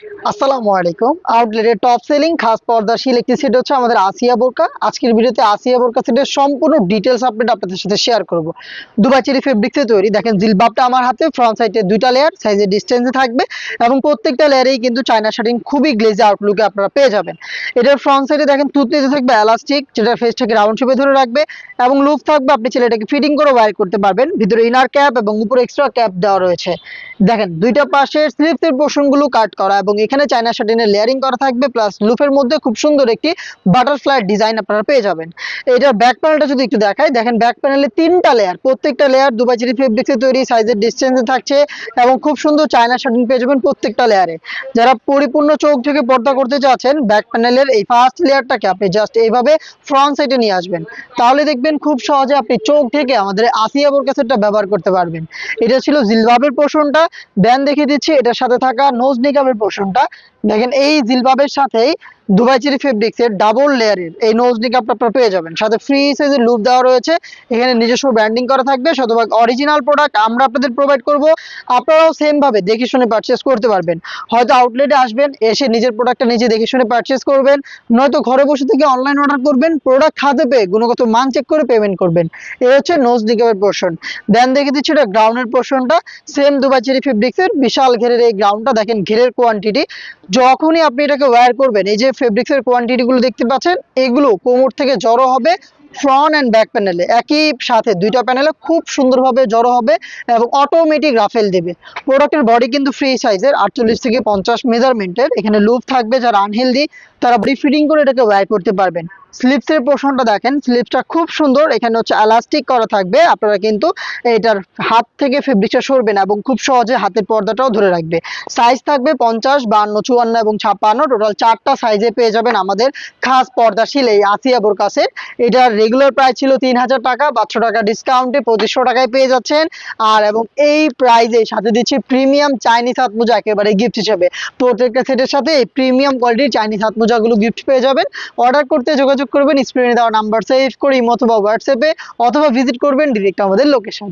আসসালামু আলাইকুম। আউটলেটের top selling খাস পর্দাশীল একটি সেট হচ্ছে আমাদের আসিয়া বোরকা। আজকের ভিডিওতে আসিয়া বোরকা সেটের সম্পূর্ণ ডিটেলস আপডেট আপনাদের সাথে শেয়ার করব। দুবাই চেরি ফেব্রিক্সে তৈরি। দেখেন জিলবাবটা আমার হাতে, ফ্রন্ট সাইডে দুইটা লেয়ার, সাইজের ডিসটেন্সে থাকবে এবং প্রত্যেকটা লেয়ারেই কিন্তু চায়না শার্টিং খুবই গ্লেজি আউটলুকে আপনারা পেয়ে যাবেন। এটার ফ্রন্ট সাইডে দেখেন তুতনিতে থাকবে এলাস্টিক, যেটা ফেসটাকে রাউন্ড শেপে ধরে রাখবে এবং লুপ থাকবে, আপনি চাইলে এটাকে ফিটিং করে ওয়্যার করতে পারবেন। ভিতরে ইনার ক্যাপ এবং উপরে এক্সট্রা ক্যাপ দেওয়া রয়েছে। দেখেন দুইটা পাশের স্লিপসের পোর্শনগুলো কাট করা এবং এখানে চায়না শার্টিনের লেয়ারিং করা থাকবে, প্লাস লুপের মধ্যে খুব সুন্দর একটি বাটারফ্লাই ডিজাইন আপনারা পেয়ে যাবেন। এটার ব্যাক প্যানেলটা যদি একটু দেখাই, দেখেন ব্যাক প্যানেলে তিনটা লেয়ার, প্রত্যেকটা লেয়ার দুবাই চেরি ফেব্রিক্সে তৈরি, সাইজের ডিসটেন্সে থাকছে এবং খুব সুন্দর চায়না শার্টিন পেয়ে যাবেন প্রত্যেকটা লেয়ারে। যারা পরিপূর্ণ চোখ থেকে পর্দা করতে চাচ্ছেন, ব্যাক প্যানেলের এই ফার্স্ট লেয়ারটাকে আপনি জাস্ট এইভাবে ফ্রন্ট সাইডে নিয়ে আসবেন, তাহলে দেখবেন খুব সহজে আপনি চোখ থেকে আমাদের আসিয়া বোরকা সেটটা ব্যবহার করতে পারবেন। এটা ছিল জিলবাবের পোর্শনটা। ব্যান্ড দেখিয়ে দিচ্ছি এটার সাথে থাকা নোজ নিকাবের পোর্শনটা। দেখেন এই জিলবাবের সাথেই দুবাই চেরি ফেব্রিক্সের ডাবল লেয়ারের এই নোজ নিকাবটা আপনারা পেয়ে যাবেন। সাথে ফ্রি সাইজের লুপ দেওয়া রয়েছে, এখানে নিজস্ব ব্র্যান্ডিং করা থাকবে, শতভাগ অরিজিনাল প্রোডাক্ট আমরা আপনাদের প্রোভাইড করব। আপনারাও সেম ভাবে দেখে শুনে পারচেস করতে পারবেন। হয়তো আউটলেটে আসবেন, এসে নিজের প্রোডাক্টটা নিজে দেখে শুনে পারচেস করবেন, নয়তো ঘরে বসে থেকে অনলাইন অর্ডার করবেন, প্রোডাক্ট হাতে পেয়ে গুণগত মান চেক করে পেমেন্ট করবেন। এই হচ্ছে নোজ নিকাবের পোর্শন। দেন দেখে দিচ্ছি এটা গ্রাউন্ডের পোর্শনটা। সেম দুবাই চেরি ফেব্রিক্সের বিশাল ঘেরের এই গ্রাউন্ডটা, দেখেন ঘেরের কোয়ান্টিটি। যখনই আপনি এটাকে ওয়্যার করবেন, এই যে ফেব্রিক্সের কোয়ান্টিটি গুলো দেখতে পাচ্ছেন, এগুলো কোমর থেকে জড়ো হবে ফ্রন্ট এন্ড ব্যাক প্যানেলে, একই সাথে দুইটা প্যানেলে খুব সুন্দরভাবে জড়ো হবে এবং অটোমেটিক রাফেল দেবে। প্রোডাক্টের বডি কিন্তু ফ্রি সাইজের 48 থেকে 50 মেজারমেন্টের। এখানে লুপ থাকবে, যারা আনহেলদি তারা বডি ফিটিং করে এটাকে ওয়্যার করতে পারবেন। স্লিপসের পোর্শনটা দেখেন, স্লিপসটা খুব সুন্দর, এখানে হচ্ছে এলাস্টিক করা থাকবে। আপনারা কিন্তু এটার হাত থেকে ফেব্রিকটা সরবে না এবং খুব সহজে হাতের পর্দাটাও ধরে রাখবে। সাইজ থাকবে 50, 52, 54 এবং 56, টোটাল 4টা সাইজে পেয়ে যাবেন আমাদের খাস পর্দাশীল এই আসিয়া বোরকা সেট। এটার রেগুলার প্রাইস ছিল 3000 টাকা, 500 টাকা ডিসকাউন্টে 2500 টাকায় পেয়ে যাচ্ছেন। আর এবং এই প্রাইজে সাথে দিচ্ছি প্রিমিয়াম চাইনিজ হাত মোজা একেবারে গিফট হিসেবে। প্রত্যেকটা সেটের সাথে এই প্রিমিয়াম কোয়ালিটির চাইনিজ হাত মোজাগুলো গিফট পেয়ে যাবেন। অর্ডার করতে যোগাযোগ করবেন স্ক্রিনে দেওয়া নাম্বার সেভ করে ইমো অথবা হোয়াটসঅ্যাপে, অথবা ভিজিট করবেন ডিরেক্ট আমাদের লোকেশন।